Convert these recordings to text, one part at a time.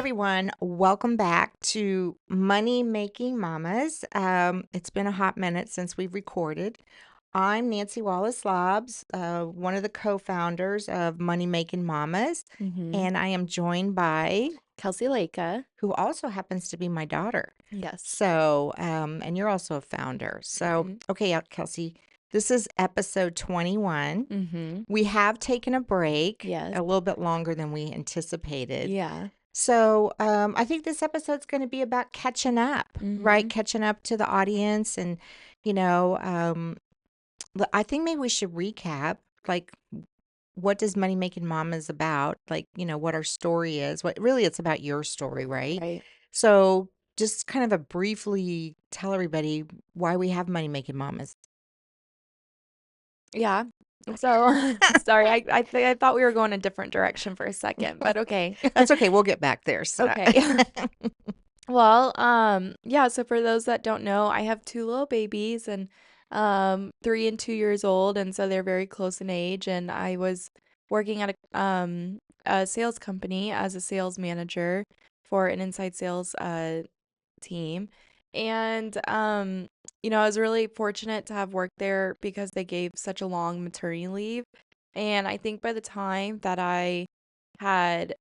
everyone. Welcome back to Money Making Mamas. It's been a hot minute since we've recorded. I'm Nancy Wallace Lobbs, one of the co-founders of Money Making Mamas, Mm-hmm. and I am joined by Kelcie Leka. who also happens to be my daughter. Yes. So, and you're also a founder. So, Mm-hmm. okay, Kelsey, this is episode 21. Mm-hmm. We have taken a break, Yes. a little bit longer than we anticipated. Yeah. So, I think this episode's going to be about catching up, right? Mm-hmm. Catching up to the audience. And, you know, I think maybe we should recap, like, what does Money Making Mamas about? Like, what our story is. What really it's about your story, right? Right. So, just kind of a briefly tell everybody why we have Money Making Mamas. Yeah. So sorry, I thought we were going a different direction for a second, but okay. That's okay. We'll get back there. So. Okay. Well, yeah, so for those that don't know, I have two little babies and 3 and 2 years old, and so they're very close in age. And I was working at a sales company as a sales manager for an inside sales team. And I was really fortunate to have worked there because they gave such a long maternity leave. And I think by the time that I had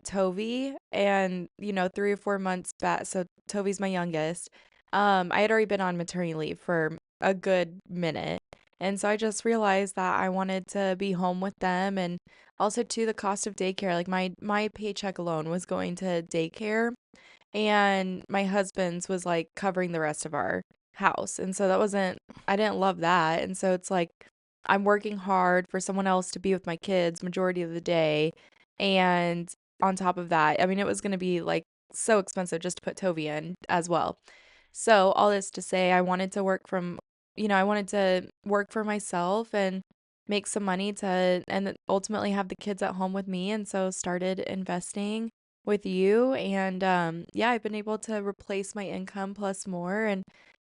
Toby and, 3 or 4 months back, so Toby's my youngest, I had already been on maternity leave for a good minute. And so I just realized that I wanted to be home with them, and also too the cost of daycare. Like my paycheck alone was going to daycare, and my husband's was like covering the rest of our house. And so that wasn't, I didn't love that. And so it's like I'm working hard for someone else to be with my kids majority of the day. And on top of that, I mean, it was going to be like so expensive just to put Toby in as well. So all this to say, I wanted to work for myself and make some money to, and ultimately have the kids at home with me. And so started investing with you. And yeah, I've been able to replace my income plus more. And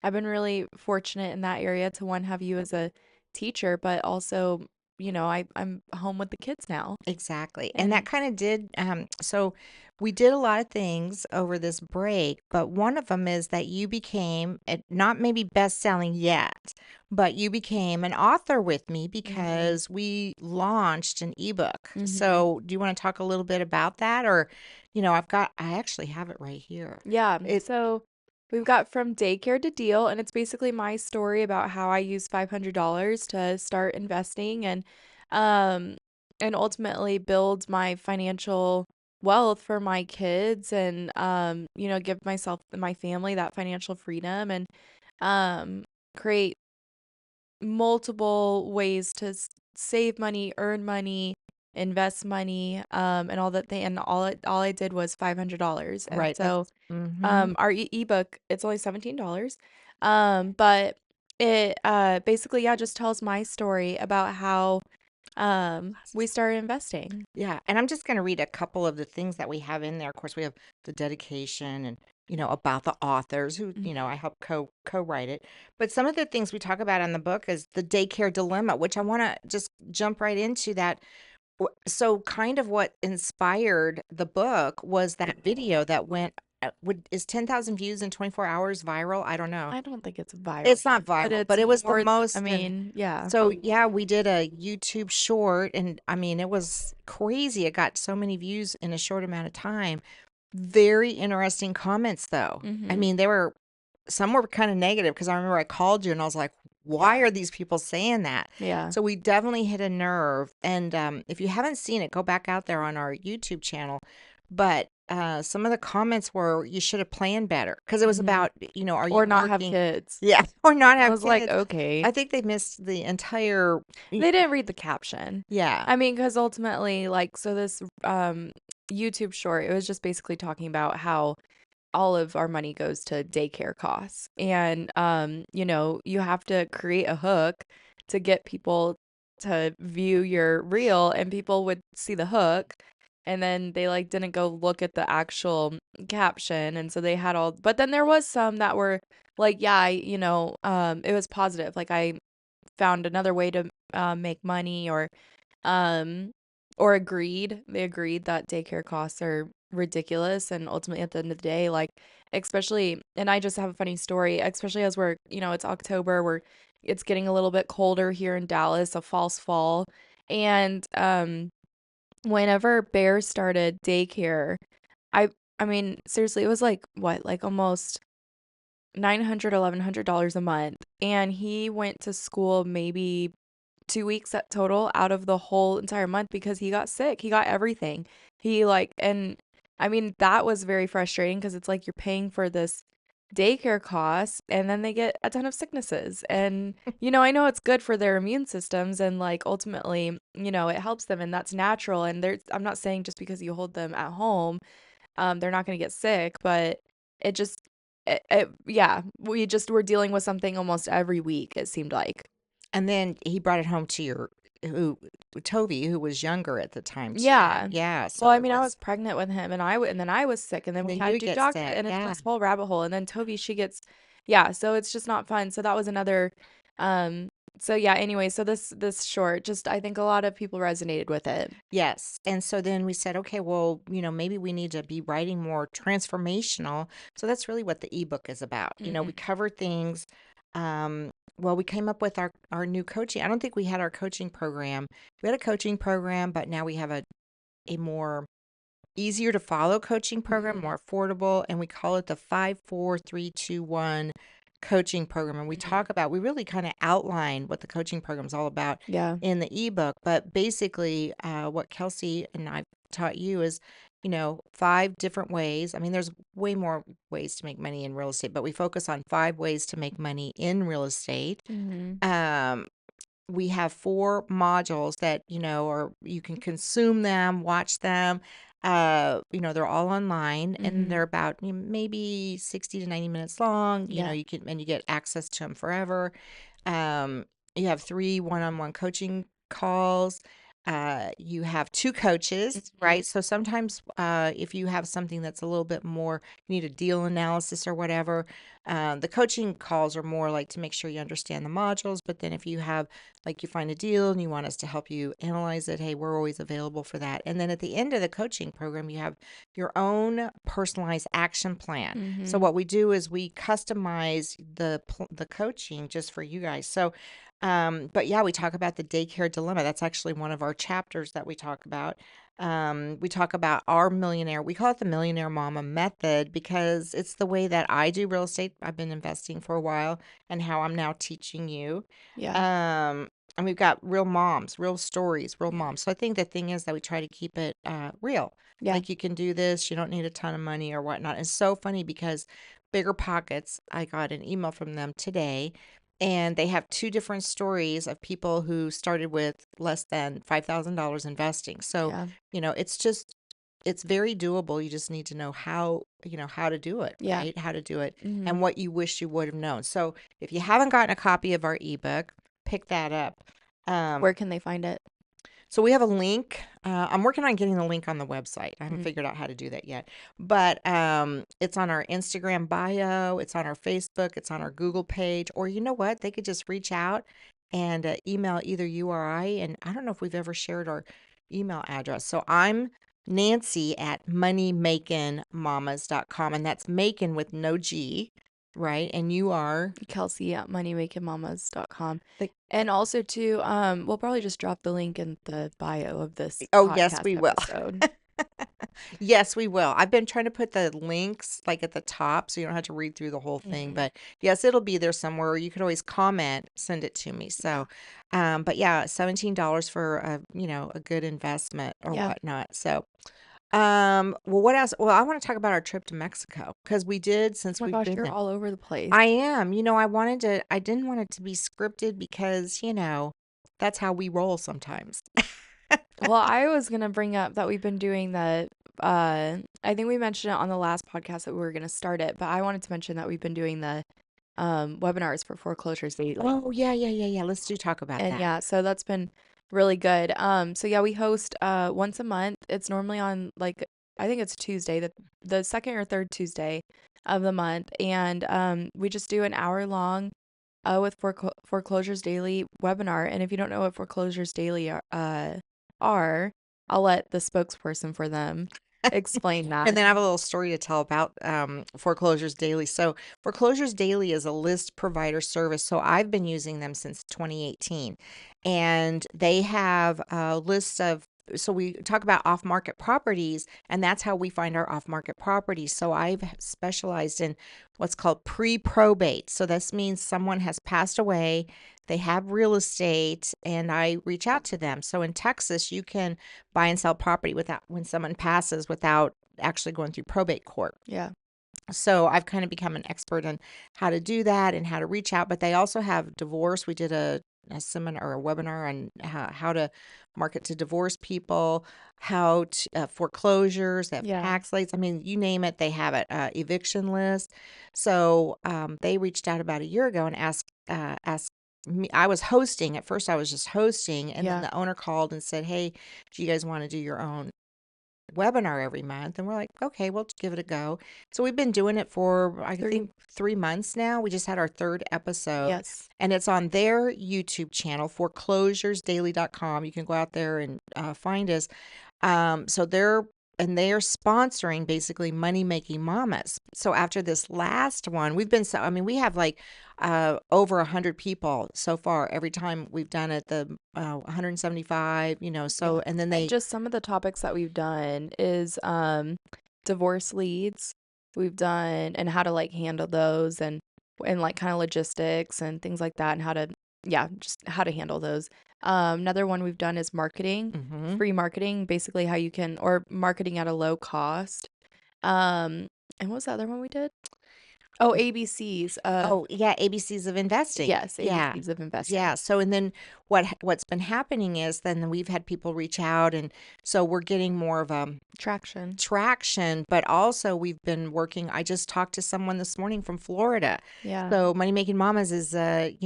I've been really fortunate in that area to one, have you as a teacher, but also, I'm home with the kids now. Exactly. And that And kind of did, so we did a lot of things over this break, but one of them is that you became, not maybe best selling yet, but you became an author with me mhm, because we launched an ebook. mhm. So do you want to talk a little bit about that? Or, I actually have it right here. Yeah. It, So we've got From Daycare to Deal, and it's basically my story about how I used $500 to start investing um and ultimately build my financial wealth for my kids, and give myself and my family that financial freedom, and um create multiple ways to save money, earn money, invest money, and all that thing. And all I did was $500. And right. so, Mm-hmm. our ebook, it's only $17. But it basically, yeah, just tells my story about how we started investing. Yeah, and I'm just going to read a couple of the things that we have in there. Of course, we have the dedication and about the authors who Mhm. I helped co-write it. But some of the things we talk about in the book is the daycare dilemma, which I want to just jump right into that. So, kind of what inspired the book was that video that went. Is 10,000 views in 24 hours viral? I don't know. I don't think it's viral, It's not but viral, it's but it was the more, I most. And mean, yeah. so, yeah, we did a YouTube short, and I mean, it was crazy. It got so many views in a short amount of time. Very interesting comments, though. I Mm-hmm. mean, some were kind of negative because I remember I called you and I was like, why are these people saying that? Yeah. So, we definitely hit a nerve. And if you haven't seen it, go back out there on our YouTube channel. But some of the comments were, you should have planned better because it was Mm-hmm. about, are you Or not have working? kids. Yeah, or not I have was like, kids. okay. I think they missed the entire. They didn't read the caption. Yeah. I mean, because ultimately, like, so this YouTube short, it was just basically talking about how all of our money goes to daycare costs. And you have to create a hook to get people to view your reel, and people would see the hook, and then they like didn't go look at the actual caption. And so they had all, but then there was some that were like, yeah, it was positive. Like, I found another way to make money, um or they agreed that daycare costs are ridiculous. And ultimately, at the end of the day, like, especially, and I just have a funny story, especially as we're, it's October, it's getting a little bit colder here in Dallas, a false fall. And whenever Bear started daycare, I I mean, seriously, it was like what, like almost $900 $1,100 a month. And he went to school maybe 2 weeks at total out of the whole entire month because he got sick. He got everything. And I mean, that was very frustrating because it's like you're paying for this daycare cost and then they get a ton of sicknesses. And, I know it's good for their immune systems and like ultimately, it helps them and that's natural. And I'm not saying just because you hold them at home, they're not going to get sick, but it just, yeah, we just were dealing with something almost every week, it seemed like. And then he brought it home to your who Toby, who was younger at the time too. Yeah. Yeah, Well, so I it mean, I was was pregnant with him and then I was sick and then and we then had you to do get doctor sick. and it's Yeah. this whole rabbit hole. And then Toby, she gets, yeah, so it's just not fun. So that was another, um, so yeah, anyway, so this short, just I think a lot of people resonated with it. Yes. And so then we said, okay, well, maybe we need to be writing more transformational. So that's really what the ebook is about. We Mm-hmm. cover things. Um, well, we came up with our new coaching. I don't think we had our coaching program. We had a coaching program, but now we have a more easier to follow coaching program, Mm-hmm. more affordable, and we call it the 54321 coaching program. And Mm-hmm. we really kind of outline what the coaching program is all about Yeah. in the ebook. But basically, what Kelsey and I taught you is, five different ways. I mean, there's way more ways to make money in real estate, but we focus on 5 ways to make money in real estate. Mm-hmm. Um, we have 4 modules that, or you can consume them, watch them. They're all online and Mm-hmm. they're about maybe 60 to 90 minutes long. Yeah. You get access to them forever. Um, you have 3 one-on-one coaching calls. You have 2 coaches, Mm-hmm. right? So sometimes if you have something that's a little bit more, you need a deal analysis or whatever, the coaching calls are more like to make sure you understand the modules. But then if you have, like, you find a deal and you want us to help you analyze it, hey, we're always available for that. And then at the end of the coaching program, you have your own personalized action plan. So Mm-hmm. what we do is we customize the coaching just for you guys. So but yeah, we talk about the daycare dilemma. That's actually one of our chapters that we talk about. We talk about we call it the millionaire mama method because it's the way that I do real estate. I've been investing for a while and how I'm now teaching you. Yeah. Um, and we've got real moms, real stories, real Mm-hmm. moms. So I think the thing is that we try to keep it real. Yeah. Like, you can do this, you don't need a ton of money or whatnot. It's so funny because Bigger Pockets, I got an email from them today, and they have 2 different stories of people who started with less than $5,000 investing. So, Yeah. it's very doable. You just need to know how to do it, Yeah. right? How to do it Mm-hmm. and what you wish you would have known. So, if you haven't gotten a copy of our ebook, pick that up. Um, Where can they find it? so we have a link. I'm working on getting the link on the website. I haven't Mm. figured out how to do that yet. But it's on our Instagram bio, it's on our Facebook, it's on our Google page. Or you know what? They could just reach out and email either you or I. And I don't know if we've ever shared our email address. So I'm Nancy at moneymakingmamas.com. And that's Macon with no G, right? And you are Kelcie at moneymakingmamas.com. the. And also too, we'll probably just drop the link in the bio of this Oh, yes, podcast we will. episode. Yes, we will. I've been trying to put the links like at the top so you don't have to read through the whole thing. Mm-hmm. But yes, it'll be there somewhere. Or you could always comment, send it to me. Yeah. So, but yeah, $17 for a good investment or Yeah. whatnot. So, well, what else? Well, I want to talk about our trip to Mexico because we did Oh since my we've gosh, been you're there. all over the place. I am. I didn't want it to be scripted because, that's how we roll sometimes. Well, I was gonna bring up that we've been doing the I think we mentioned it on the last podcast that we were gonna start it, but I wanted to mention that we've been doing the webinars for foreclosures daily. Oh, yeah, yeah, yeah, yeah. Let's do talk about And that. yeah, so that's been really good. So yeah, we host once a month. It's normally on like I think it's Tuesday, the second or third Tuesday of the month, and we just do an hour long with foreclosures daily webinar. And if you don't know what foreclosures daily are, I'll let the spokesperson for them. Explain And that. then I have a little story to tell about Foreclosures Daily. So, Foreclosures Daily is a list provider service. So, I've been using them since 2018. And they have a list of, so we talk about off market properties, and that's how we find our off market properties. So, I've specialized in what's called pre probate. So, this means someone has passed away, they have real estate, and I reach out to them. So, in Texas, you can buy and sell property without when someone passes without actually going through probate court. Yeah. So I've kind of become an expert in how to do that and how to reach out. But they also have divorce. We did a seminar or a webinar on how to market to divorce people, how to foreclosures, they have Yeah. tax liens. I mean, you name it, they have it. Eviction list. So they reached out about a year ago and asked me. I was hosting at first. I was just hosting, and then Yeah. the owner called and said, "Hey, do you guys want to do your own webinar every month?" And we're like, okay, we'll give it a go. So we've been doing it for, I Three. think, 3 months now. We just had our third episode, Yes. and it's on their YouTube channel, foreclosuresdaily.com. You can go out there and find us. So they're sponsoring basically money making mamas. So after this last one, we've been so I mean, we have like over 100 people so far every time we've done it, the 175, Yeah. so and then And they just some of the topics that we've done is divorce leads. We've done and how to like handle those and like kind of logistics and things like that and how to yeah, just how to handle those. Another one we've done is marketing, Mhm. free marketing, basically how you can or marketing at a low cost. Um and what was the other one we did? Oh, ABCs of Oh, yeah, ABCs of investing. yes, Yeah. ABCs of investing. Yeah, so and then what's been happening is then we've had people reach out, and so we're getting more of a Traction. traction, but also we've been working. I just talked to someone this morning from Florida. Yeah. So Money Making Mamas is and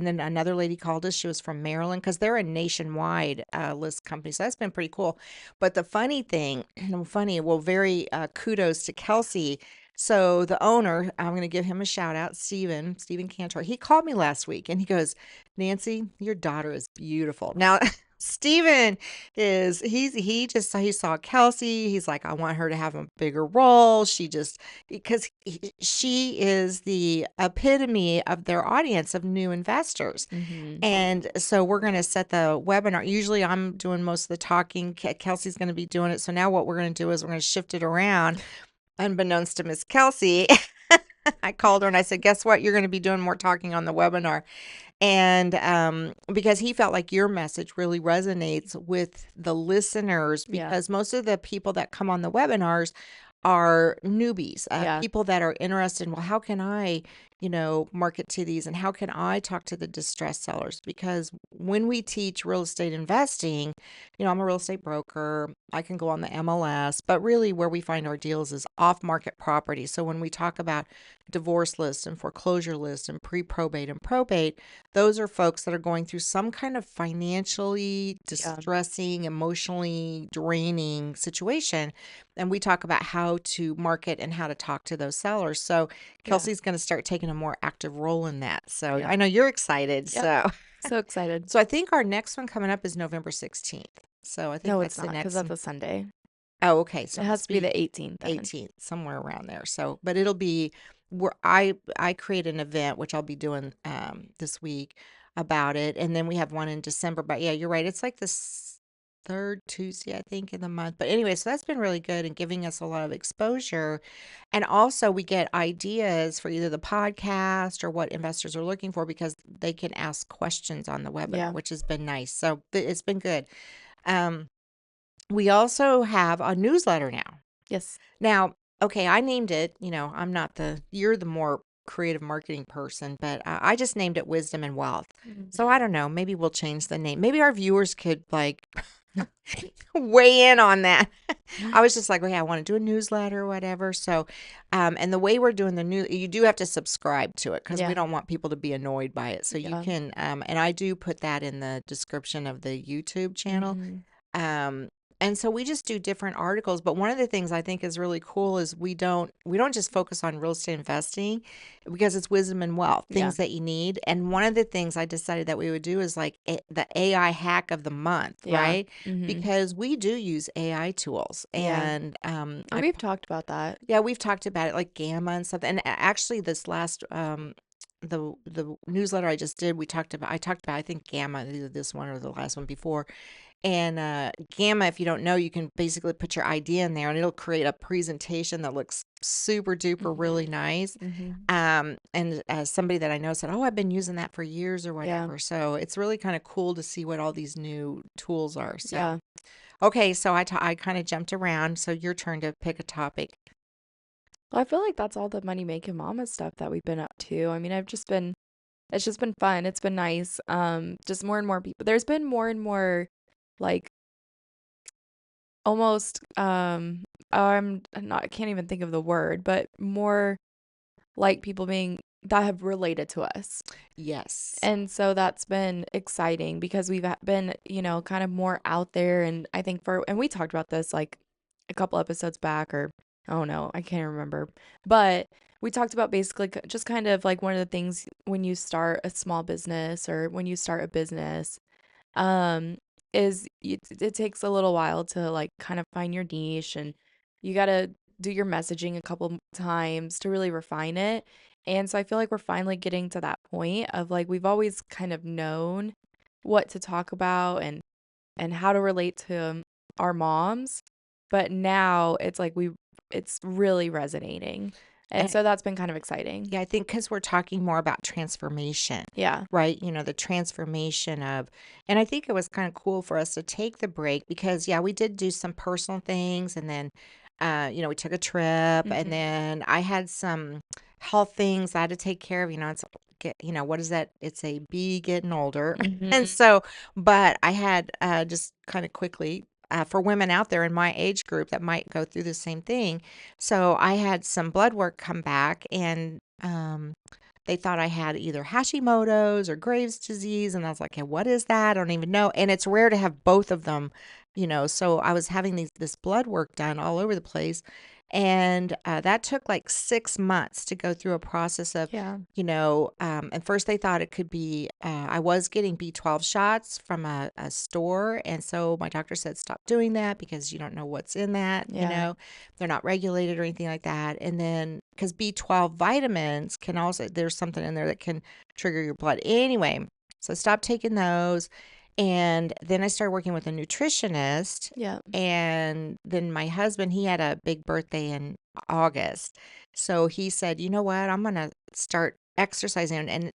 then another lady called us. She was from Maryland because they're a nationwide list company. So that's been pretty cool. But the funny thing, very kudos to Kelcie. So the owner, I'm going to give him a shout out, Stephen Cantor. He called me last week and he goes, "Nancy, your daughter is beautiful." Now, Stephen he saw Kelcie. He's like, "I want her to have a bigger role." Because she is the epitome of their audience of new investors. Mhm. And so we're going to set the webinar. Usually I'm doing most of the talking. Kelsey's going to be doing it. So now what we're going to do is we're going to shift it around. Unbeknownst to Miss Kelcie, I called her and I said, "Guess what? You're going to be doing more talking on the webinar." And because he felt like your message really resonates with the listeners, Yeah. because most of the people that come on the webinars are newbies, Yeah. people that are interested in, well, how can I, market to these, and how can I talk to the distressed sellers? Because when we teach real estate investing, I'm a real estate broker. I can go on the MLS, but really where we find our deals is off market property. So when we talk about divorce lists and foreclosure lists and pre probate and probate, those are folks that are going through some kind of financially Yeah. distressing, emotionally draining situation. And we talk about how to market and how to talk to those sellers. So Yeah. Kelsey's going to start taking a more active role in that. So Yeah. I know you're excited. Yep. So, So excited. so I think our next one coming up is November 16th. So I think No, it's that's the not because next. that's a Sunday. Oh, okay. So It it has must to be be the 18th then. 18th, somewhere around there. So, but it'll be where I create an event, which I'll be doing this week about it, and then we have one in December. But yeah, you're right. It's like this third Tuesday, I think, in the month. But anyway, so that's been really good and giving us a lot of exposure, and also we get ideas for either the podcast or what investors are looking for because they can ask questions on the webinar, Yeah. which has been nice. So it's been good. Um, we also have a newsletter now. Yes. Now, okay, I named it, you're the more creative marketing person, but I just named it Wisdom and Wealth. So I don't know, maybe we'll change the name. Maybe our viewers could like weigh in on that. I was just like, "Okay, I want to do a newsletter or whatever." So, and the way we're doing you do have to subscribe to it because we Yeah. don't want people to be annoyed by it. So you Yeah. can, and I do put that in the description of the YouTube channel. Mhm. Um, And so we just do different articles, but one of the things I think is really cool is we don't just focus on real estate investing because it's wisdom and wealth, Yeah. things that you need. And one of the things I decided that we would do is like the AI hack of the month, Yeah. right? Mhm. Because we do use AI tools, Yeah. and And we've talked about that. yeah, we've talked about it like Gamma and stuff. And actually, this last the newsletter I just did, I talked about I think Gamma, either this one or the last one before. And Gamma, if you don't know, you can basically put your idea in there and it'll create a presentation that looks super duper Mhm. really nice. Mhm. And somebody that I know said, "Oh, I've been using that for years or Yeah. whatever." So it's really kind of cool to see what all these new tools are. So, Yeah. okay, so I kind of jumped around. So your turn to pick a topic. Well, I feel like that's all the money making mama stuff that we've been up to. I mean, it's just been fun. It's been nice. Just more and more people. There's been more and more like almost I can't even think of the word, but more like people being that have related to us. Yes. And so that's been exciting because we've been, kind of more out there. And I think and we talked about this like a couple episodes back, or I don't know, I can't remember. But we talked about basically just kind of like one of the things when you start a small business or when you start a business, um, it takes a little while to like kind of find your niche, and you got to do your messaging a couple times to really refine it. And so I feel like we're finally getting to that point of like we've always kind of known what to talk about and how to relate to our moms, but now it's like it's really resonating. And so that's been kind of exciting. Yeah, I think because we're talking more about transformation, Yeah. right? The transformation of, and I think it was kind of cool for us to take the break because, yeah, we did do some personal things and then, we took a trip and Mhm. then I had some health things I had to take care of. What is that? It's a bee getting older. And Mhm. so, but I had just kind of quickly, for women out there in my age group that might go through the same thing, so I had some blood work come back and they thought I had either Hashimoto's or Graves' disease. And I was like, okay, what is that? I don't even know. And it's rare to have both of them, So I was having this blood work done all over the place. And that took like 6 months to go through a process of, Yeah. at first they thought it could be, I was getting B12 shots from a store. And so my doctor said, stop doing that because you don't know what's in that, Yeah. they're not regulated or anything like that. And then because B12 vitamins can also, there's something in there that can trigger your blood. Anyway, so I stopped taking those. And then I started working with a nutritionist. Yeah. And then my husband, he had a big birthday in August. So he said, you know what? I'm going to start exercising. And,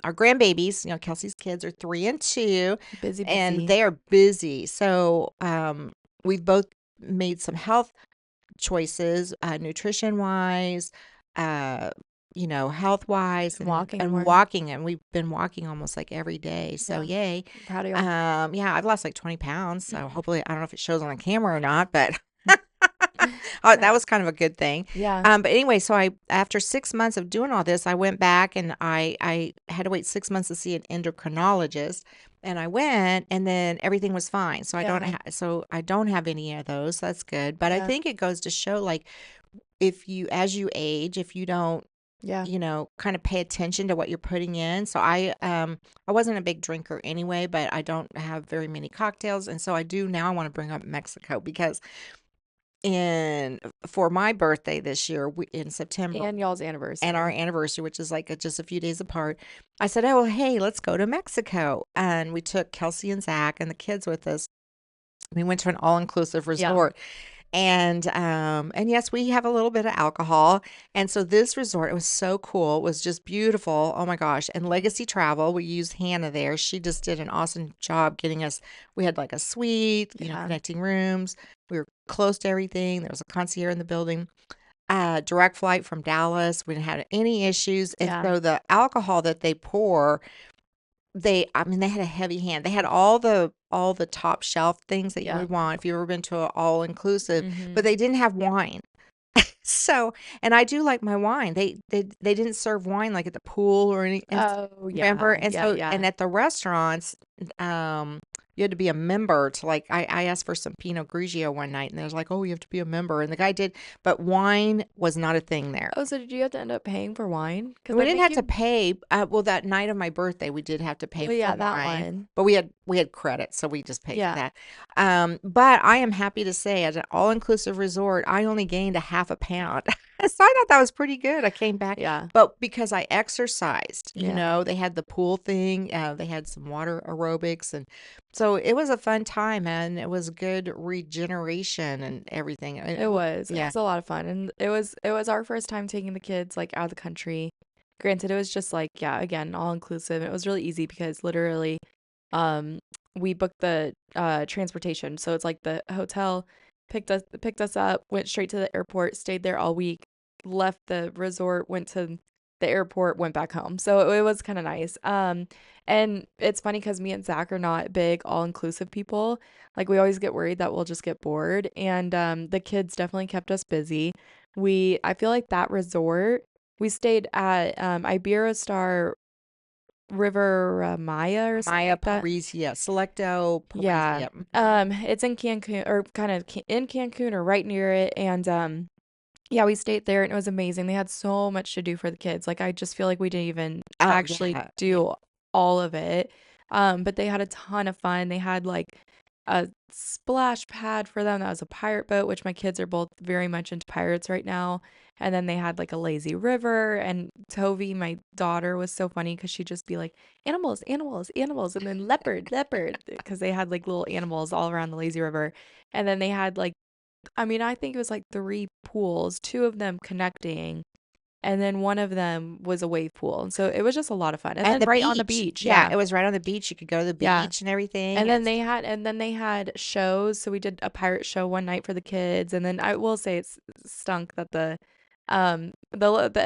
our grandbabies, Kelsey's kids are 3 and 2, Busy, and busy. they are busy. So we've both made some health choices, nutrition wise, uh, health wise, And and walking and more. walking, and we've been walking almost like every day. So Yeah. yay. I'm proud of y'all. Yeah, I've lost like 20 pounds. So hopefully, I don't know if it shows on the camera or not, but that No. was kind of a good thing. Yeah. But anyway, so after 6 months of doing all this, I went back and I had to wait 6 months to see an endocrinologist. And I went, and then everything was fine. So Yeah. I don't have any of those. So that's good. But I Yeah. think it goes to show, like, if you as you age, if you don't, Yeah. kind of pay attention to what you're putting in. So I wasn't a big drinker anyway, but I don't have very many cocktails. And so I do now. I want to bring up Mexico because in for my birthday this year, in September, And y'all's and our anniversary. anniversary, which is like just a few days apart, I said, "Oh, well, hey, let's go to Mexico." And we took Kelcie and Zach and the kids with us. We went to an all-inclusive Yeah. resort. And yes, we have a little bit of alcohol. And so this resort, it was so cool. It was just beautiful. Oh my gosh. And Legacy Travel, we used Hannah there. She just did an awesome job getting us. We had like a suite, Yeah. connecting rooms. We were close to everything. There was a concierge in the building. Direct flight from Dallas. We didn't have any issues. And Yeah. so the alcohol that they pour, I mean, they had a heavy hand. They had all the top shelf things that you Yeah. would want if you've ever been to an all inclusive, but Mhm. they didn't have wine. So, and I do like my wine. They didn't serve wine like at the pool or any, and Oh, remember? yeah. And Yeah, so, yeah. and at the restaurants, um you had to be a member to like I asked for some Pinot Grigio one night and they was like, "Oh, you have to be a member." And the guy did, but wine was not a thing there. Oh, so did you have to end up paying for wine? Because We I didn't think have to you. pay. Well, that night of my birthday, we did have to pay Well, for yeah, that wine, one. but we had credit, so we just paid for Yeah, that. But I am happy to say, at an all-inclusive resort, I only gained a half a pound, so I thought that was pretty good. I came back, yeah, but because I exercised, yeah. they had the pool thing, they had some water aerobics, and so it was a fun time, and it was good regeneration and everything. It was. It Yeah. was a lot of fun, and it was our first time taking the kids like out of the country. Granted, it was just like, yeah, again, all inclusive. It was really easy because literally, um, we booked the transportation. So it's like the hotel picked us up, went straight to the airport, stayed there all week, left the resort, went to the airport, went back home. So it was kind of nice. And it's funny because me and Zach are not big all inclusive people. Like we always get worried that we'll just get bored. And the kids definitely kept us busy. I feel like that resort we stayed at Iberostar River Maya or something Maya like that. Parisia, Selecto Yeah. Parisia. It's in Cancun or kind of in Cancun or right near it. And yeah, we stayed there and it was amazing. They had so much to do for the kids. Like I just feel like we didn't even Oh, actually yeah, yeah. do all of it. But they had a ton of fun. They had like a splash pad for them that was a pirate boat, which my kids are both very much into pirates right now. And then they had like a lazy river. And Tovi, my daughter, was so funny because she'd just be like, animals, animals, animals, and then leopard, leopard, because they had like little animals all around the lazy river. And then they had like, I mean, I think it was like three pools, two of them connecting, and then one of them was a wave pool. And so it was just a lot of fun. And And then the right on the beach. beach, Yeah, yeah. it was right on the beach. You could go to the Yeah. beach and everything. And then they had shows. So we did a pirate show one night for the kids. And then I will say it's stunk that the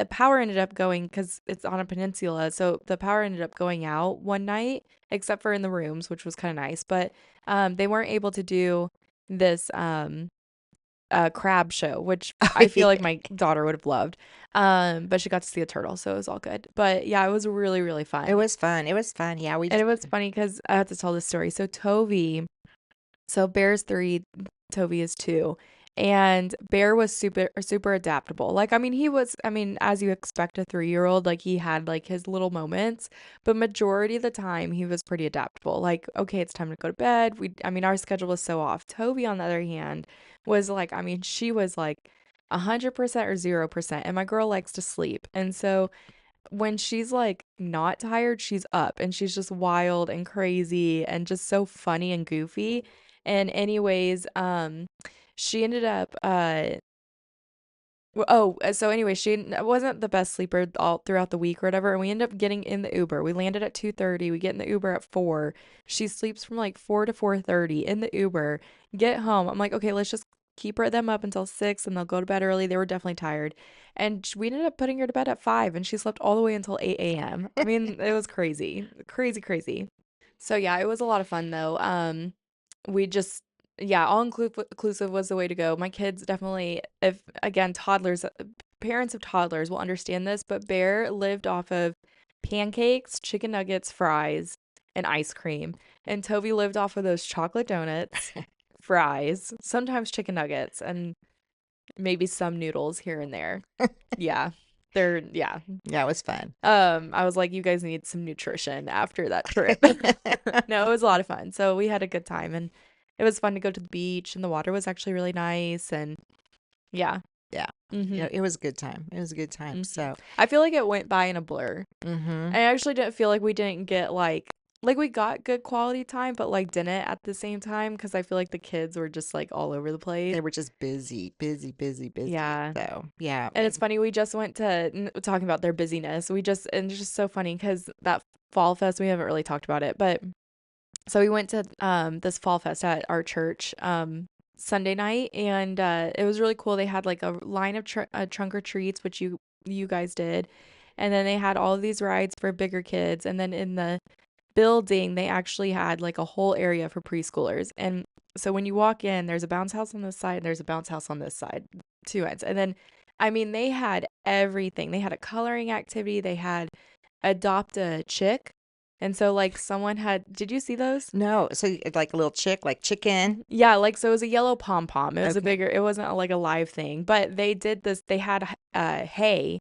power ended up going because it's on a peninsula. So the power ended up going out one night, except for in the rooms, which was kind of nice. But they weren't able to do this crab show, which Oh, I feel like yeah. my daughter would have loved. But she got to see a turtle, so it was all good. But yeah, it was really, really It fun. was fun. It was fun. Yeah, we And just it was funny because I have to tell this story. So Bear's 3, Toby is 2. And Bear was super super adaptable. Like I mean as you expect a 3-year-old, like he had like his little moments, but majority of the time he was pretty adaptable. Like okay, it's time to go to bed. Our schedule was so off. Toby on the other hand was like she was like 100% or 0% and my girl likes to sleep. And so when she's like not tired, she's up and she's just wild and crazy and just so funny and goofy. And anyways, she ended up so anyway, wasn't the best sleeper all throughout the week or whatever, and we ended up getting in the Uber. We landed at 2:30. We get in the Uber at 4. She sleeps from like 4 to 4:30 in the Uber. Get home. I'm like, okay, let's just keep them up until 6 and they'll go to bed early. They were definitely tired. And we ended up putting her to bed at 5 and she slept all the way until 8 a.m. I mean, it was crazy. Crazy, crazy. So yeah, it was a lot of fun though. We just yeah, inclusive was the way to go. My kids definitely, if again, parents of toddlers will understand this, but Bear lived off of pancakes, chicken nuggets, fries, and ice cream. And Toby lived off of those chocolate donuts, fries, sometimes chicken nuggets, and maybe some noodles here and there. Yeah. Yeah. yeah, it was fun. I was like, you guys need some nutrition after that trip. No, it was a lot of fun. So we had a good time and it was fun to go to the beach and the water was actually really nice and yeah. Yeah. Mhm. Yeah, it was a good time. It was a good time. Mhm. So, I feel like it went by in a blur. mhm. I actually didn't feel like we didn't get like we got good quality time but like didn't at the same time because I feel like the kids were just like all over the place. They were just busy, busy, busy, busy. Yeah. So, yeah. And it's funny, we just went to talking about their busyness. And it's just so funny because that fall fest, we haven't really talked about it, but so we went to this fall fest at our church Sunday night, and it was really cool. They had like a line of trunk or treats, which you guys did, and then they had all of these rides for bigger kids, and then in the building they actually had like a whole area for preschoolers. And so when you walk in, there's a bounce house on this side, and there's a bounce house on this side, two ends, and then they had everything. They had a coloring activity. They had adopt a chick. And so like someone had, did you see those? No, so it's like a little chick, like chicken. Yeah, like so it was a yellow pom pom. It was a Okay. bigger, it wasn't like a live thing, but they did this. They had hay,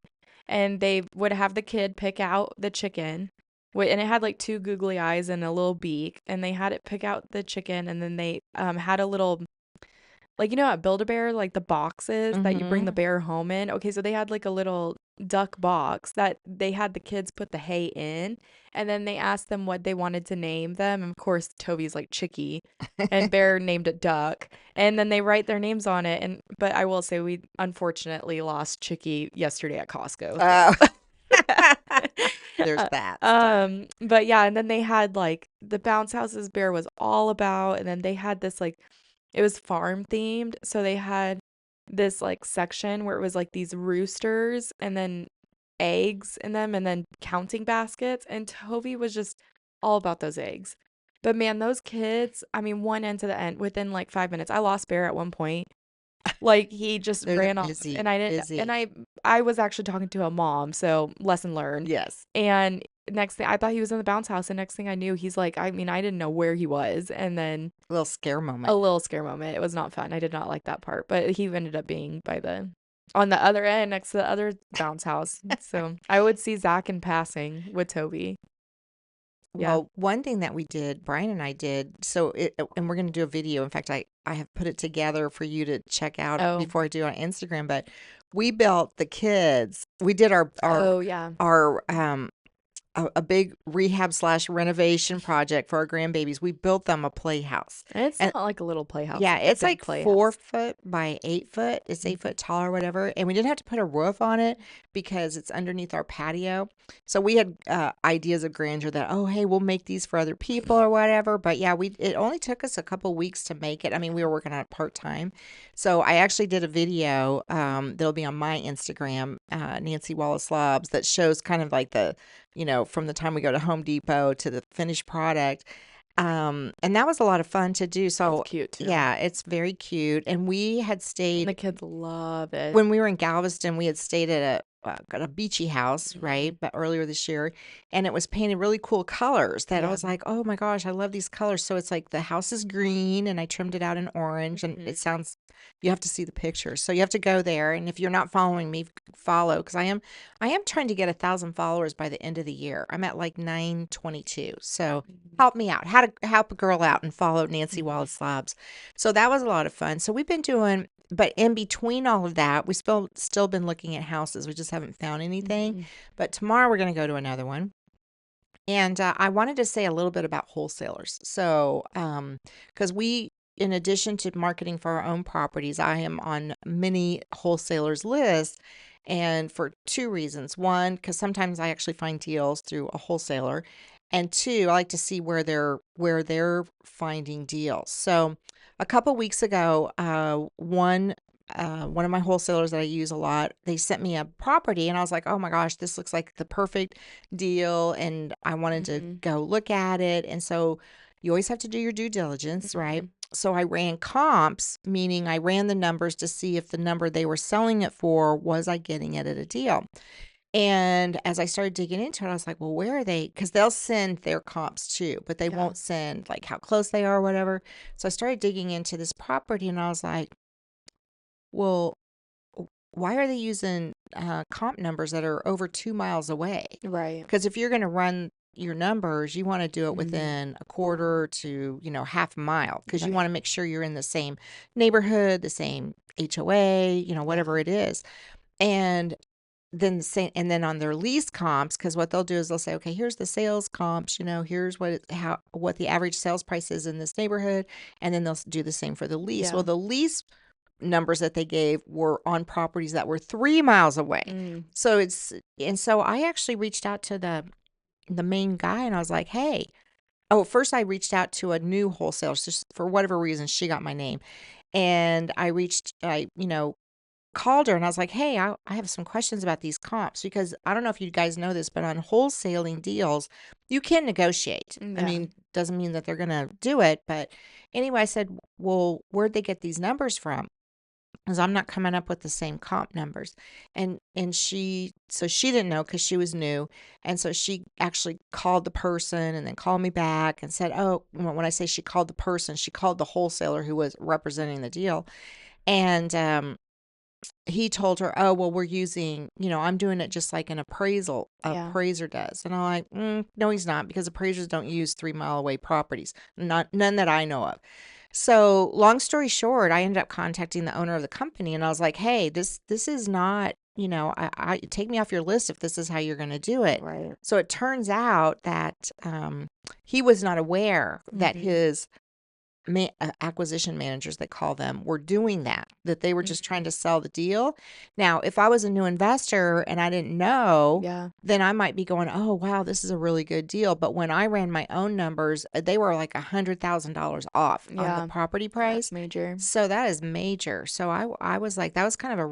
and they would have the kid pick out the chicken. And it had like two googly eyes and a little beak, and they had it pick out the chicken, and then they had a little, like, you know, at Build-A-Bear, like the boxes that you bring the Mm-hmm. bear home in. Okay, so they had like a little duck box that they had the kids put the hay in, and then they asked them what they wanted to name them. And of course, Toby's like Chicky, and Bear named it Duck. And then they write their names on it. And but I will say we unfortunately lost Chicky yesterday at Costco. Oh, So there's that stuff. but yeah, and then they had like the bounce houses Bear was all about, and then they had this like, it was farm themed, so they had this like section where it was like these roosters and then eggs in them and then counting baskets, and Toby was just all about those eggs. But man, those kids, I mean, one end to the end within like 5 minutes. I lost Bear at one point. Like he just They're ran off, busy, and I didn't, and busy. I was actually talking to a mom, so lesson learned. Yes. And next thing I thought he was in the bounce house, and next thing I knew, he's like, I mean, I didn't know where he was, and then A little scare a moment. little scare moment. It was not fun. I did not like that part, but he ended up being by the on the other end next to the other bounce house. So I would see Zach in passing with Toby. Yeah. Well, one thing that we did, Brian and I did, so and we're going to do a video. In fact, I have put it together for you to check out Oh. before I do it on Instagram. But we built the kids. We did Oh yeah. our a big rehab slash renovation project for our grandbabies. We built them a playhouse, And it's and not like a little playhouse. yeah, It's a it's big like 4 foot playhouse. by 8 foot. It's eight Mhm. foot tall or whatever. And we didn't have to put a roof on it because it's underneath our patio. So we had ideas of grandeur that, oh, hey, we'll make these for other people or whatever. But yeah, it only took us a couple weeks to make it. I mean, we were working on it part time. So I actually did a video that'll be on my Instagram, Nancy Wallace Lobs, that shows kind of like from the time we go to Home Depot to the finished product. And that was a lot of fun to do. It's So, cute too. yeah, it's very cute. And we had And the stayed kids love it. when we were in Galveston, we had stayed at a beachy house, Mhm. right? But earlier this year, and it was painted really cool colors that I Yeah. was like, oh my gosh, I love these colors. So it's like the house is green, and I trimmed it out in orange, and Mhm. you have to see the pictures. So you have to go there, and if you're not following me, follow because I am trying to get 1,000 followers by the end of the year. I'm at like 922. So Mhm. help me out. How to help a girl out and follow Nancy Mhm. Wallace Slobs. So that was a lot of fun. So we've been doing but in between all of that, we still been looking at houses. We just haven't found anything. Mhm. But tomorrow we're going to go to another one. And I wanted to say a little bit about wholesalers. So, because in addition to marketing for our own properties, I am on many wholesalers' lists, and for two reasons. One, because sometimes I actually find deals through a wholesaler, and two, I like to see where they're finding deals. So, a couple weeks ago, one of my wholesalers that I use a lot, they sent me a property, and I was like, oh my gosh, this looks like the perfect deal, and I wanted to Mhm. go look at it. And so you always have to do your due diligence, right? Mhm. So I ran comps, meaning I ran the numbers to see if the number they were selling it for was I getting it at a deal. And as I started digging into it, I was like, well, where are they? Because they'll send their comps too, but they Yeah. won't send like how close they are or whatever. So I started digging into this property, and I was like, well, why are they using comp numbers that are over 2 miles away? Right. Because if you're going to run your numbers, you want to do it Mhm. within a quarter to, half a mile because you want Right. to make sure you're in the same neighborhood, the same HOA, whatever Yeah. it is. And then on their lease comps, because what they'll do is they'll say, okay, here's the sales comps, here's what the average sales price is in this neighborhood, and then they'll do the same for the lease. Well, Yeah. the lease numbers that they gave were on properties that were 3 miles away. Mm. So I actually reached out to the main guy, and I was like, hey, first I reached out to a new wholesaler. Just for whatever reason, she got my name. And I called her, and I was like, hey, I have some questions about these comps because I don't know if you guys know this, but on wholesaling deals, you can negotiate. I Yeah. mean, doesn't mean that they're going to do it. But anyway, I said, well, where'd they get these numbers from? because I'm not coming up with the same comp numbers. And she didn't know because she was new. And so she actually called the person and then called me back and said, oh, when I say she called the person, she called the wholesaler who was representing the deal. And he told her, oh, well, we're using, I'm doing it just like an Yeah. appraiser does. And I'm like, no, he's not, because appraisers don't use 3 mile away properties, none that I know of. So long story short, I ended up contacting the owner of the company, and I was like, hey, this is not, I take me off your list if this is how you're going to do it. Right. So it turns out that he was not aware that Mm-hmm. his acquisition managers, they call them, were doing that they were just trying to sell the deal. Now, if I was a new investor and I didn't know, Yeah. then I might be going, oh, wow, this is a really good deal. But when I ran my own numbers, they were like $100,000 off on the Yeah. property That's price. major. So that is major. So I was like, that was kind of a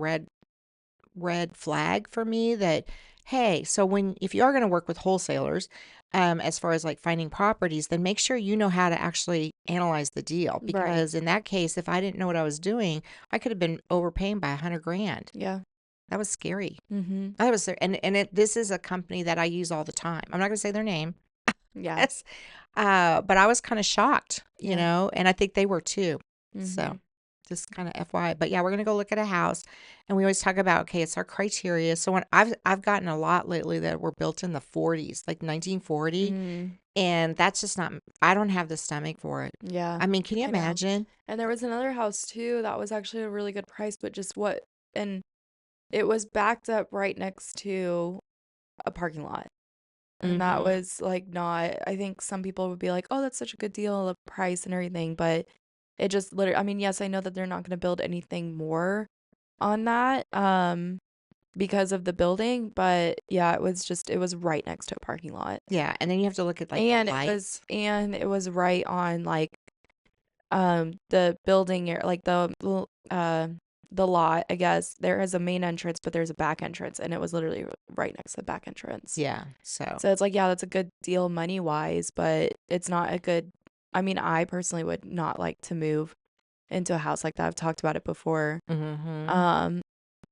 red flag for me that, hey, so if you are going to work with wholesalers, as far as like finding properties, then make sure you know how to actually analyze the deal, Right. because in that case, if I didn't know what I was doing, I could have been overpaying by 100 grand. Yeah. That was scary. Mm-hmm. That was, this is a company that I use all the time. I'm not going to say their name. Yeah. Yes. But I was kind of shocked, Yeah. and I think they were too. Mm-hmm. So just kind of FYI. But yeah, we're gonna go look at a house, and we always talk about, okay, it's our criteria. So when I've gotten a lot lately that were built in the 40s, like 1940, Mm. and that's just not. I don't have the stomach for it. Yeah. I mean, can you I know. imagine? And there was another house too that was actually a really good price, but and it was backed up right next to a parking lot. And that Mm-hmm. was like not, I think some people would be like, oh, that's such a good deal, the price and everything. But it just literally, I mean, yes, I know that they're not going to build anything more on that because of the building. But yeah, it was right next to a parking lot. Yeah, and then you have to look at like the lights. And it was right on like the building like the lot, I guess. There is a main entrance, but there's a back entrance, and it was literally right next to the back entrance. Yeah, so. So it's like, yeah, that's a good deal money wise, but it's not a good, I mean, I personally would not like to move into a house like that. I've talked about it before. Mm-hmm. Um,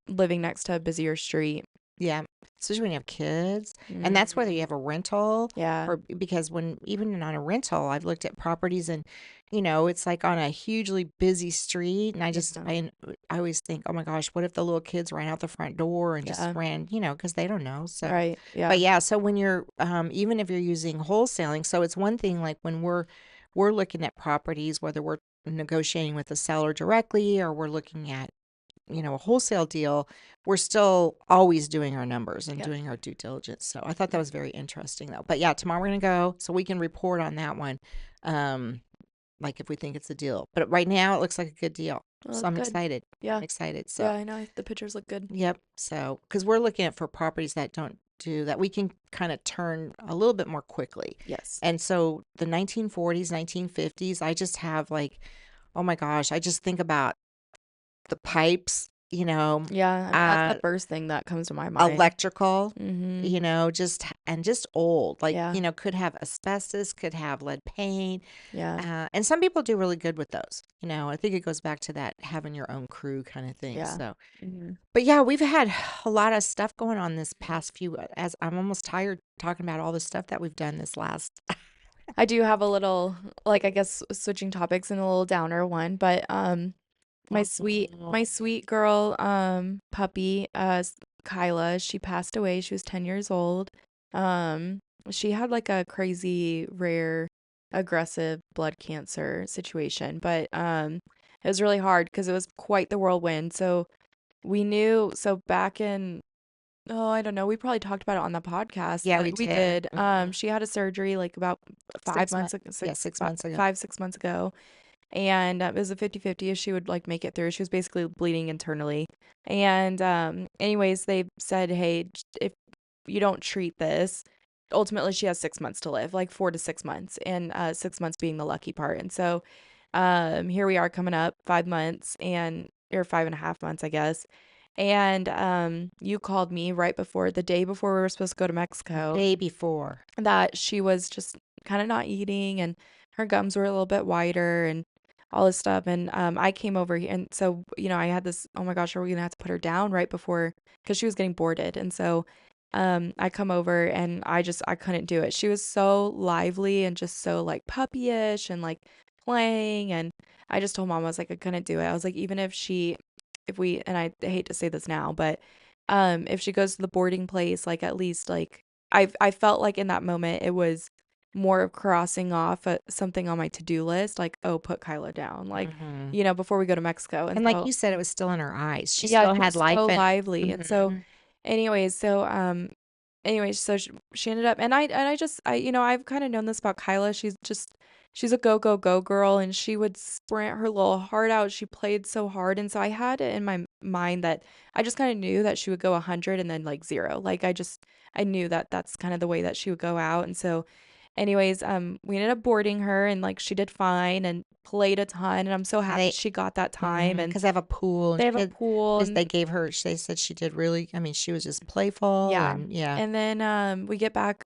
living next to a busier street. Yeah, especially when you have kids, and that's whether you Hmm. have a rental Yeah. or, because when even on a rental, I've looked at properties, and it's like on a hugely busy street, and Yeah. I always think, oh my gosh, what if the little kids ran out the front door and just Yeah. ran, because they don't know. So, Right. but Yeah. yeah, so when you're even if you're using wholesaling, so it's one thing like when we're looking at properties, whether we're negotiating with the seller directly or we're looking at a wholesale deal, we're still always doing our numbers and Yeah. doing our due diligence. So I thought that was very interesting though. But yeah, tomorrow we're going to go so we can report on that one. Um, like if we think it's a deal. But right now it looks like a good deal. Well, So that's I'm good. excited. Yeah. I'm excited. Yeah, So, I know. The pictures look good. yep. So, because we're looking at for properties that don't do that, we can kind of turn a little bit more quickly. Yes. And so the 1940s, 1950s, I just have like, oh my gosh, I just think about the pipes, Yeah, I mean, that's the uh, first thing that comes to my mind. electrical, Mm-hmm. just old, like, Yeah. could have asbestos, could have lead paint. Yeah. And some people do really good with those. I think it goes back to that having your own crew kind of thing. Yeah. So, Hmm. but yeah, we've had a lot of stuff going on this past few, as I'm almost tired talking about all the stuff that we've done this last. I do have a little, like, I guess switching topics and a little downer one, but Oh, my sweet girl puppy Kyla, she passed away. She was 10 years old. Um she had like a crazy rare aggressive blood cancer situation, but it was really hard because it was quite the whirlwind. So back in, oh, I don't know. We probably talked about it on the podcast, yeah, but we we did. did. She had a surgery like about 6 months. Yeah, six, 6 months ago. 5, 6 months ago. And it was a 50-50 if she would like make it through. She was basically bleeding internally. And anyways, they said, hey, if you don't treat this, ultimately she has 6 months to live, like 4 to 6 months, and 6 months being the lucky part. And so here we are coming up 5 months and or 5.5 months, I guess. And you called me right before the day before we were supposed to go to Mexico Day before. that she was just kind of not eating and her gums were a little bit whiter and all this stuff. And I came over here, and so I had this. Oh my gosh, are we gonna have to put her down right before? Because she was getting boarded, and so I come over and I couldn't do it. She was so lively and just so like puppyish and like playing, and I just told mom, I was like, I couldn't do it. I was like, even if we, and I hate to say this now, but if she goes to the boarding place, like at least like I felt like in that moment it was more of crossing off something on my to-do list, like, oh, put Kyla down, like, Hmm. before we go to Mexico. And And like so you said, it was still in her eyes. She yeah, still she had was so life in. lively. And so Hmm. anyways, so she ended up, and I just I've kind of known this about Kyla. She's a go go go girl, and she would sprint her little heart out. She played so hard, and so I had it in my mind that I just kind of knew that she would go 100 and then like zero. Like I knew that that's kind of the way that she would go out. And so anyways, we ended up boarding her, and like she did fine and played a ton, and I'm so happy They she got that time. And because they have a pool, and they have she a had pool, and they gave her. They said she did really. I mean, she was just playful, yeah. and yeah. And then we get back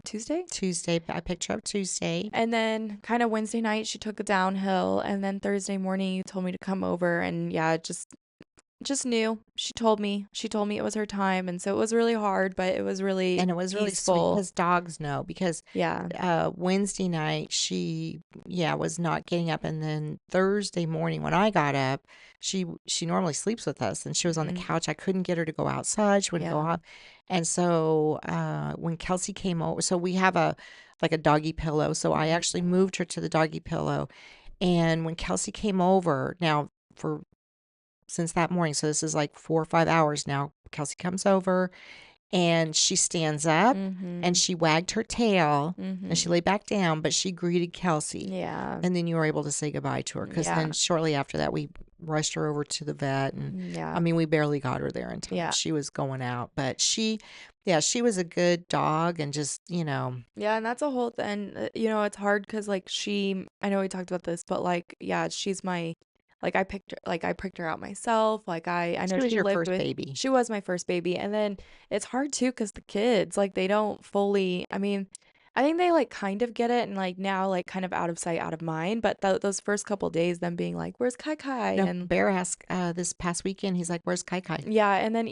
Tuesday. Tuesday, I picked her up Tuesday. And then kind of Wednesday night she took a downhill, and then Thursday morning you told me to come over, and yeah, just knew. She told me it was her time, and so it was really hard, but it was really And it was really sweet peaceful. because dogs know. Because Yeah. Wednesday night she, yeah, was not getting up, and then Thursday morning when I got up, she normally sleeps with us, and she was on the Mhm. couch. I couldn't get her to go outside. She wouldn't go Yeah. out, and so when Kelcie came over, so we have a like a doggy pillow. So I Mhm. actually moved her to the doggy pillow, and when Kelcie came over, now for since that morning, so this is like 4 or 5 hours now. Kelcie comes over and she stands up and Mhm. she wagged her tail and she Mhm. lay back down, but she greeted Kelcie. Yeah. And then you were able to say goodbye to her because Yeah. then shortly after that, we rushed her over to the vet. And I Yeah. mean, we barely got her there in time. Yeah. She was going out, but yeah, she was a good dog and just, Yeah, and that's a whole thing. It's hard because like I know we talked about this, but like, yeah, she's my, like I picked her out myself. Like I know she was she your lived first with, baby. she was my first baby, and then it's hard too because the kids like they don't fully. I mean, I think they like kind of get it, and like now like kind of out of sight, out of mind. But those first couple days, them being like, "Where's Kai Kai?" No, and Bear asked this past weekend, he's like, "Where's Kai Kai?" yeah, and then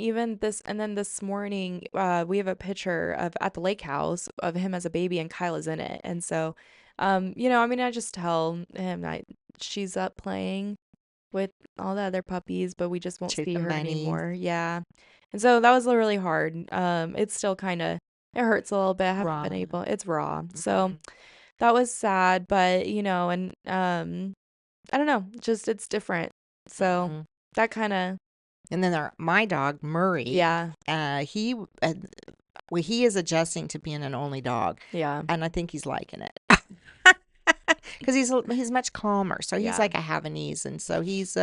this morning, we have a picture of at the lake house of him as a baby, and Kyla's in it. And so, I mean, I just tell him that she's up playing with all the other puppies, but we just won't see Chasing her bunnies, anymore. Yeah. And so that was really hard. It's still kind of, it hurts a little bit. I haven't raw. been able, it's raw. So Hmm. that was sad, but and I don't know, just it's different. So Hmm. that kind of, And then my dog Murray, yeah, he well, he is adjusting to being an only dog, yeah, and I think he's liking it because he's much calmer. So he's yeah. like a Havanese, and so he's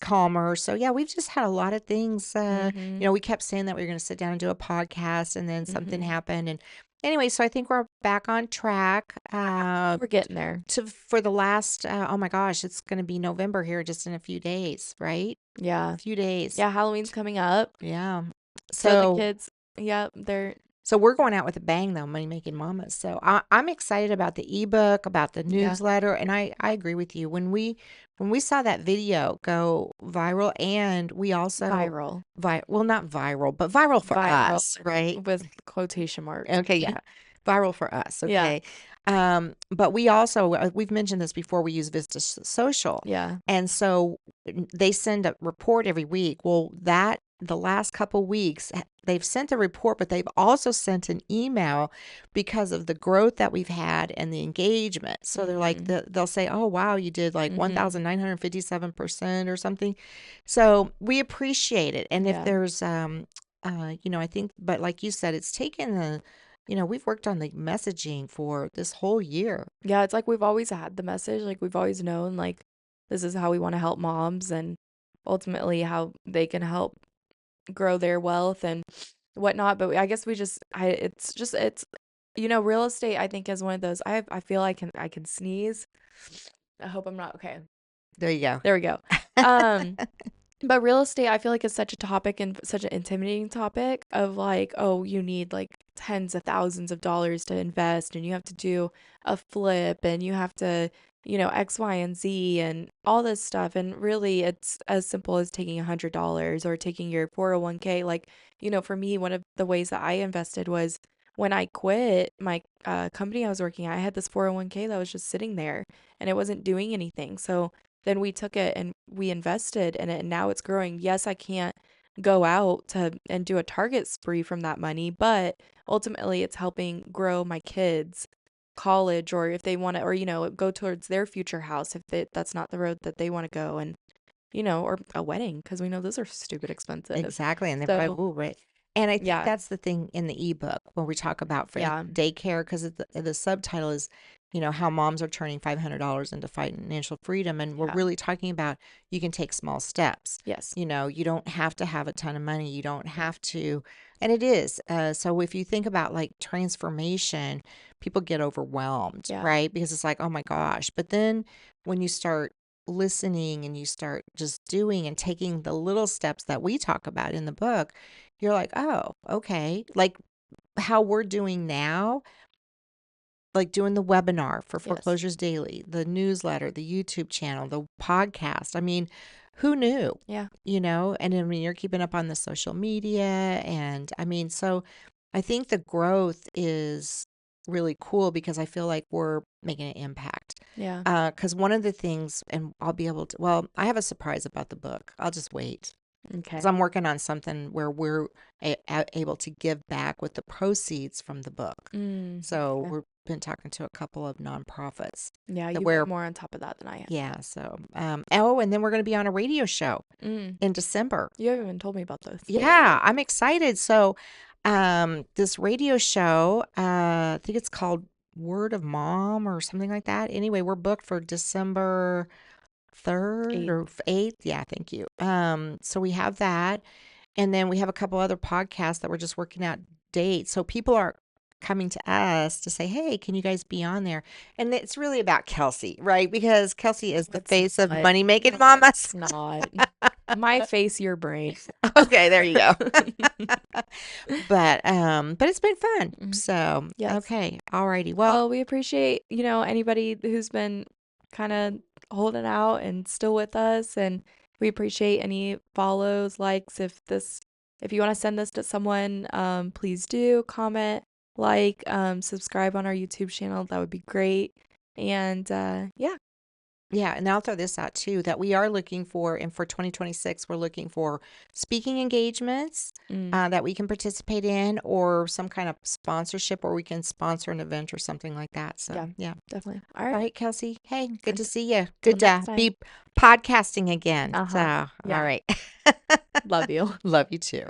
calmer. So yeah, we've just had a lot of things. Mhm. We kept saying that we were going to sit down and do a podcast, and then something Mhm. happened, and anyway, so I think we're back on track. We're getting there. To for the last oh my gosh, it's going to be November here just in a few days, right? Yeah. Few days. Yeah, Halloween's coming up. Yeah. So the So kids, yeah, they're so we're going out with a bang though, Money Making Mamas. So I'm excited about the ebook, about the yeah, newsletter, and I agree with you. When we saw that video go viral, and we also viral. well, not viral, but viral for Viral us, right? with quotation marks. Okay, yeah. Viral for us, Yeah. okay. But we also we've mentioned this before, we use Vista Social. Yeah. And so they send a report every week. Well, that the last couple weeks they've sent a report, but they've also sent an email because of the growth that we've had and the engagement. So they're like Mhm. they'll say, "Oh, wow, you did like Mhm. 1,957% or something." So we appreciate it. And if Yeah. there's I think, but like you said, it's taken we've worked on the messaging for this whole year. Yeah, it's like we've always had the message, like we've always known like this is how we want to help moms, and ultimately how they can help grow their wealth and whatnot. But I guess we just it's real estate I think is one of those, I feel I can sneeze. I hope I'm not okay. There you go. There we go. Um, but real estate, I feel like is such a topic and such an intimidating topic of like, oh, you need like tens of thousands of dollars to invest, and you have to do a flip, and you have to X, Y, and Z and all this stuff. And really, it's as simple as taking $100 or taking your 401k. Like, for me, one of the ways that I invested was when I quit my company I was working at, I had this 401k that was just sitting there and it wasn't doing anything. So then we took it and we invested in it and now it's growing. Yes, I can't go out to and do a Target spree from that money, but ultimately it's helping grow my kids college or if they want to or go towards their future house if that's not the road that they want to go and or a wedding because we know those are stupid expensive. Exactly, and they're So, probably ooh, right. And I think yeah. that's the thing in the ebook when we talk about for Yeah. daycare, because the subtitle is, how moms are turning $500 into financial freedom, and we're Yeah. really talking about you can take small steps. Yes. You don't have to have a ton of money. You don't have to, and it is. So if you think about like transformation, people get overwhelmed, Yeah. right? Because it's like, oh my gosh. But then when you start listening and you start just doing and taking the little steps that we talk about in the book, you're like, oh, okay. Like how we're doing now, like doing the webinar for Yes. Foreclosures Daily, the newsletter, the YouTube channel, the podcast. I mean, who knew? Yeah. And I mean, you're keeping up on the social media. And I mean, so I think the growth is really cool because I feel like we're making an impact. Yeah. Because one of the things, and I'll be able to, well, I have a surprise about the book. I'll just wait because Okay. I'm working on something where we're able to give back with the proceeds from the book. So Okay. we've been talking to a couple of nonprofits Yeah, that you've we're, been more on top of that than I have. yeah. So, oh, and then we're going to be on a radio show Mm. in December. You haven't even told me about those. Yeah, I'm excited. So, this radio show, I think it's called Word of Mom or something like that. Anyway, we're booked for December 3rd 8. or 8th. Yeah, thank you. So we have that. And then we have a couple other podcasts that we're just working out dates. So people are coming to us to say, hey, can you guys be on there? And it's really about Kelcie, right? Because Kelcie is the It's face of not. money making No, it's mamas. not. My face, your brain. Okay, there you go. But it's been fun. Mhm. So, Yes. okay. All righty. Well, Well, we appreciate, anybody who's been kind of holding out and still with us. And we appreciate any follows, likes. If you want to send this to someone, please do comment, subscribe on our YouTube channel. That would be great. And yeah. yeah, and I'll throw this out too that we are looking for, and for 2026, we're looking for speaking engagements Mm, that we can participate in, or some kind of sponsorship, or we can sponsor an event or something like that. So, yeah, yeah. definitely. All All right. right, Kelcie. Hey, good to Until, see you. till Good next to time. be podcasting again. So, Uh-huh. all Yeah. right. Love you. Love you too.